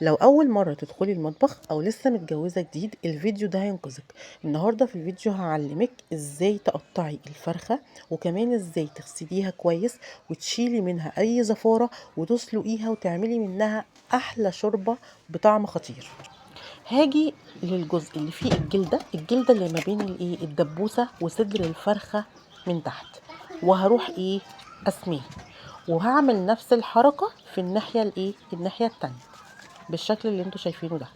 لو أول مرة تدخلي المطبخ أو لسه متجوزة جديد الفيديو ده هينقذك. النهاردة في الفيديو هعلمك ازاي تقطعي الفرخة، وكمان ازاي تغسليها كويس وتشيلي منها أي زفارة وتسلقيها وتعملي منها أحلى شوربة بطعم خطير. هاجي للجزء اللي فيه الجلدة اللي ما بين الدبوسة وصدر الفرخة من تحت، وهروح أسميه، وهعمل نفس الحركة في الناحية التانية بالشكل اللي انتوا شايفينه ده.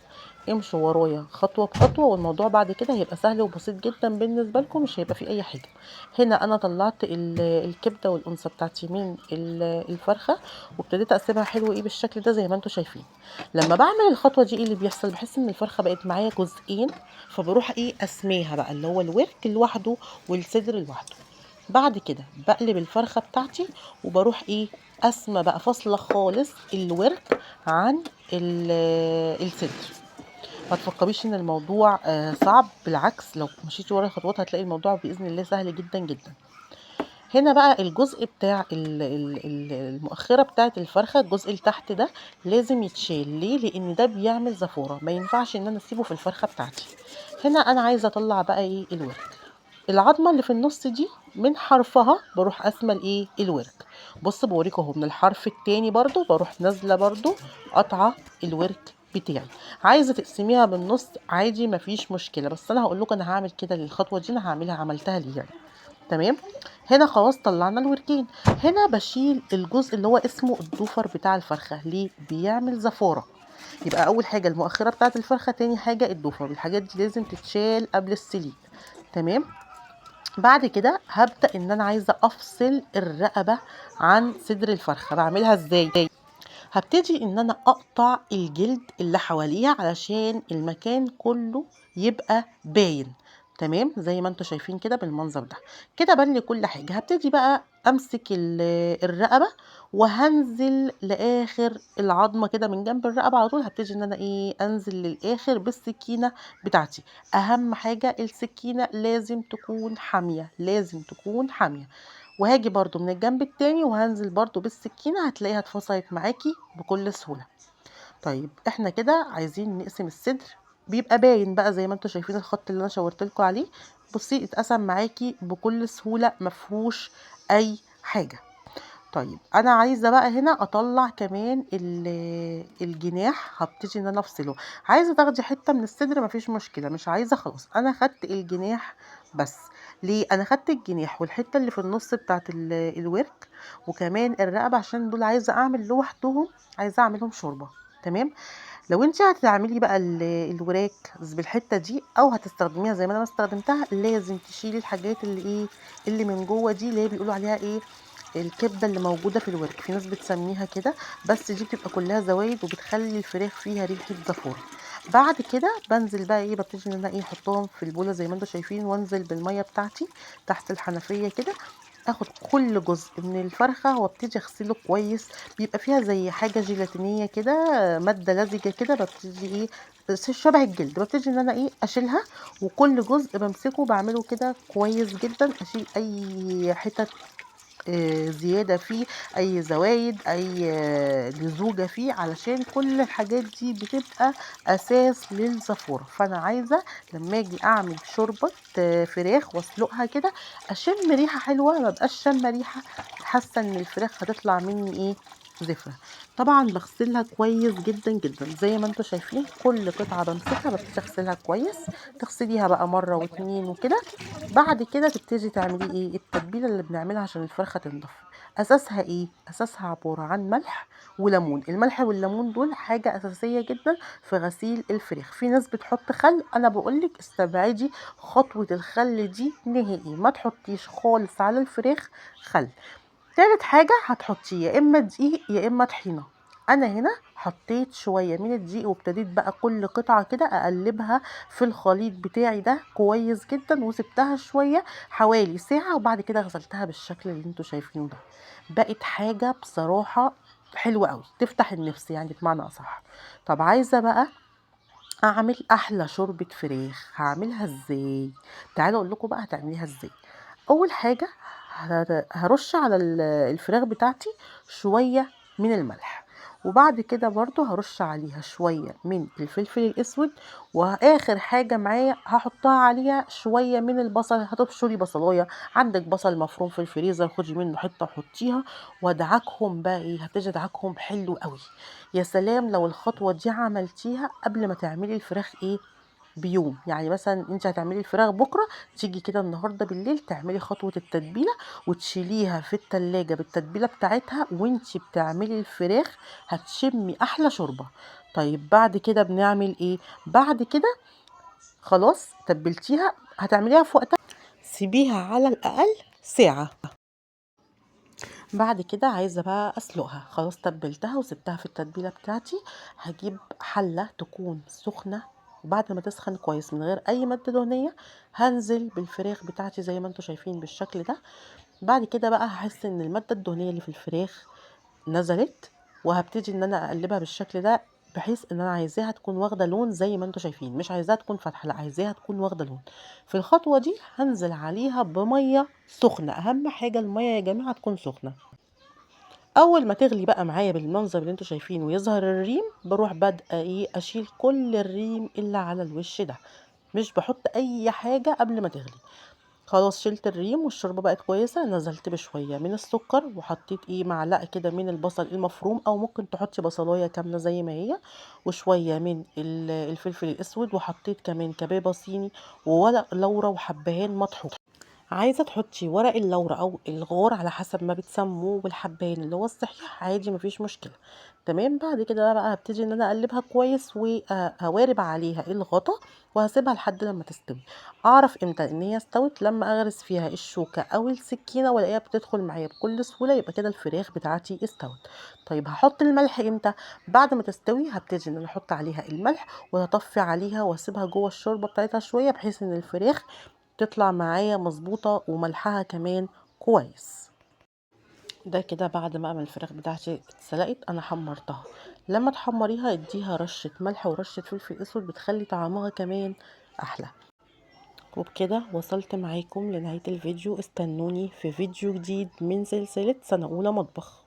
امشوا ورايا خطوة بخطوة، والموضوع بعد كده هيبقى سهل وبسيط جدا بالنسبة لكم، مش هيبقى فيه اي حاجة. هنا انا طلعت الكبدة والانثى بتاعتي من الفرخة، وابتديت اقسمها حلو بالشكل ده زي ما انتوا شايفين. لما بعمل الخطوة دي ايه اللي بيحصل؟ بحس ان الفرخة بقت معايا جزئين، فبروح اسميها بقى، اللي هو الورك لوحده والصدر لوحده. بعد كده بقلب الفرخة بتاعتي وبروح اسمى بقى، فاصلة خالص الورك عن الصدر. ما تفكريش ان الموضوع صعب، بالعكس لو مشيتي ورا الخطوات هتلاقي الموضوع باذن الله سهل جدا جدا. هنا بقى الجزء بتاع المؤخره بتاعه الفرخه، الجزء اللي تحت ده لازم يتشال. ليه؟ لان ده بيعمل زفوره، ما ينفعش ان انا اسيبه في الفرخه بتاعتي. هنا انا عايزه اطلع بقى الورك. العظمه اللي في النص دي من حرفها بروح اسمى الورك. بص بوريك اهو، من الحرف التاني برضو بروح نازله برضو قطعه الورك بتاعي. عايزه تقسميها بالنص عادي مفيش مشكله، بس انا هقول لكم انا هعمل كده للخطوه دي، انا عملتها ليه يعني. تمام. هنا خلاص طلعنا الوركين. هنا بشيل الجزء اللي هو اسمه الضفر بتاع الفرخه. ليه؟ بيعمل زفاره. يبقى اول حاجه المؤخره بتاعه الفرخه، تاني حاجه الضفر. الحاجات دي لازم تتشال قبل السليق. تمام. بعد كده هبدأ ان انا عايزة افصل الرقبة عن صدر الفرخة. بعملها ازاي؟ هبتدي ان انا اقطع الجلد اللي حواليها علشان المكان كله يبقى باين. تمام، زي ما انتوا شايفين كده بالمنظر ده. كده بان لي كل حاجة. هبتدي بقى امسك الرقبة، وهنزل لاخر العظمة كده من جنب الرقبة على طول. هبتدي ان انا انزل للاخر بالسكينة بتاعتي. اهم حاجة السكينة لازم تكون حامية، لازم تكون حامية. وهاجي برضو من الجنب التاني وهنزل برضو بالسكينة، هتلاقيها اتفصلت معاكي بكل سهولة. طيب احنا كده عايزين نقسم الصدر، بيبقى باين بقى زي ما انتوا شايفين الخط اللي انا شاورت لكم عليه. بصي اتقسم معاكي بكل سهولة، مفهوش اي حاجة. طيب انا عايزه بقى هنا اطلع كمان الجناح. هبتدي ان انا افصله. عايزه تاخدي حته من الصدر مفيش مشكله، مش عايزه خلاص انا خدت الجناح بس. ليه انا خدت الجناح والحته اللي في النص بتاعت الورك وكمان الرقبه؟ عشان دول عايزه اعمل لوحدهم، عايزه اعملهم شوربه. تمام. لو انت هتعملي بقى الوراك بالحته دي او هتستخدميها زي ما انا استخدمتها، لازم تشيلي الحاجات اللي من جوه دي، اللي هي بيقولوا عليها الكبده اللي موجوده في الورك. في ناس بتسميها كده، بس دي بتبقى كلها زوايد وبتخلي الفراخ فيها ريحه زفاره. بعد كده بنزل بقى ببتدي ان انا احطهم في البوله زي ما انتم شايفين، وانزل بالميه بتاعتي تحت الحنفيه كده. اخد كل جزء من الفرخه وابتدي اغسله كويس. بيبقى فيها زي حاجه جيلاتينيه كده، ماده لزجه كده. ببتدي شبه الجلد، ببتدي ان انا اشيلها. وكل جزء بمسكه بعمله كده كويس جدا، اشيل اي حتت زيادة فيه، أي زوايد، أي لزوجة فيه، علشان كل الحاجات دي بتبقى أساس للزفورة. فأنا عايزة لما أجي أعمل شوربة فراخ وأسلقها كده، أشم ريحة حلوة، مبقاش شم ريحة حاسة إن الفراخ هتطلع مني زفرة. طبعا بغسلها كويس جدا جدا زي ما انتوا شايفين. كل قطعة بمسكها ببتدي اغسلها كويس. تغسليها بقى مرة واتنين وكده. بعد كده تبتدي تعملي التتبيله اللي بنعملها عشان الفرخه تنضف. اساسها اساسها عباره عن ملح وليمون. الملح والليمون دول حاجه اساسيه جدا في غسيل الفراخ. في ناس بتحط خل، انا بقولك استبعدي خطوه الخل دي نهائي، ما تحطيش خالص على الفراخ خل. تالت حاجة هتحطيه يا إما دقيق يا إما طحينة. أنا هنا حطيت شوية من الدقيق، وابتديت بقى كل قطعة كده أقلبها في الخليط بتاعي ده كويس جدا، وسبتها شوية حوالي ساعة، وبعد كده غسلتها بالشكل اللي انتوا شايفينه ده. بقت حاجة بصراحة حلوة قوي، تفتح النفس يعني بمعنى أصح. طب عايزة بقى اعمل احلى شوربة فراخ، هعملها ازاي؟ تعالوا اقول لكم بقى هتعمليها ازاي. اول حاجة هرش على الفراخ بتاعتي شوية من الملح، وبعد كده برضو هرش عليها شوية من الفلفل الاسود، واخر حاجة معايا هحطها عليها شوية من البصل. هتبشري بصلاية، عندك بصل مفروم في الفريزر خدي منه حتة وحطيها، وادعكهم بقى ايه، هتجي ادعكهم حلو قوي. يا سلام لو الخطوة دي عملتيها قبل ما تعملي الفراخ ايه بيوم، يعني مثلا انت هتعملي الفراخ بكره، تيجي كده النهارده بالليل تعملي خطوه التتبيله وتشيليها في التلاجة بالتتبيله بتاعتها، وانت بتعملي الفراخ هتشمي احلى شوربه. طيب بعد كده بنعمل ايه؟ بعد كده خلاص تبلتيها، هتعمليها في وقتها، سيبيها على الاقل ساعه. بعد كده عايزه بقى اسلقها، خلاص تبلتها وسبتها في التتبيله بتاعتي. هجيب حله تكون سخنه، وبعد ما تسخن كويس من غير اي ماده دهنيه هنزل بالفراخ بتاعتي زي ما انتم شايفين بالشكل ده. بعد كده بقى هحس ان الماده الدهنيه اللي في الفراخ نزلت، وهبتدي ان انا اقلبها بالشكل ده، بحيث ان انا عايزاها تكون واخده لون زي ما انتم شايفين، مش عايزاها تكون فاتحه، لا عايزاها تكون واخده لون. في الخطوه دي هنزل عليها بميه سخنه، اهم حاجه الميه يا جماعه تكون سخنه. اول ما تغلي بقى معايا بالمنظر اللي انتوا شايفينه ويظهر الريم، بروح بادئه ايه اشيل كل الريم اللي على الوش ده، مش بحط اي حاجه قبل ما تغلي. خلاص شلت الريم والشوربه بقت كويسه، نزلت بشويه من السكر، وحطيت ايه معلقه كده من البصل المفروم، او ممكن تحطي بصلايه كامله زي ما هي، وشويه من الفلفل الاسود، وحطيت كمان كبابه صيني وورق لورا وحبهان مطحون. عايزة تحطي ورق اللورا او الغور على حسب ما بتسموه، والحبان اللي هو الصحيح عادي مفيش مشكلة. تمام. بعد كده بقى هبتدي ان انا اقلبها كويس، وهوارب عليها الغطا، وهسيبها لحد لما تستوي. اعرف امتى ان هي استوت؟ لما اغرس فيها الشوكة او السكينة والاقيها بتدخل معايا بكل سهولة، يبقى كده الفراخ بتاعتي استوت. طيب هحط الملح امتى؟ بعد ما تستوي هبتدي ان انا احط عليها الملح، وهطفي عليها واسيبها جوه الشوربة بتاعتها شوية، بحيث ان الفراخ تطلع معايا مظبوطة وملحها كمان كويس. ده كده بعد ما الفراخ بتاعتي اتسلقت انا حمرتها. لما تحمريها اديها رشة ملح ورشة فلفل اسود، بتخلي طعمها كمان احلى. وبكده وصلت معاكم لنهاية الفيديو، استنوني في فيديو جديد من سلسلة سنة اولى مطبخ.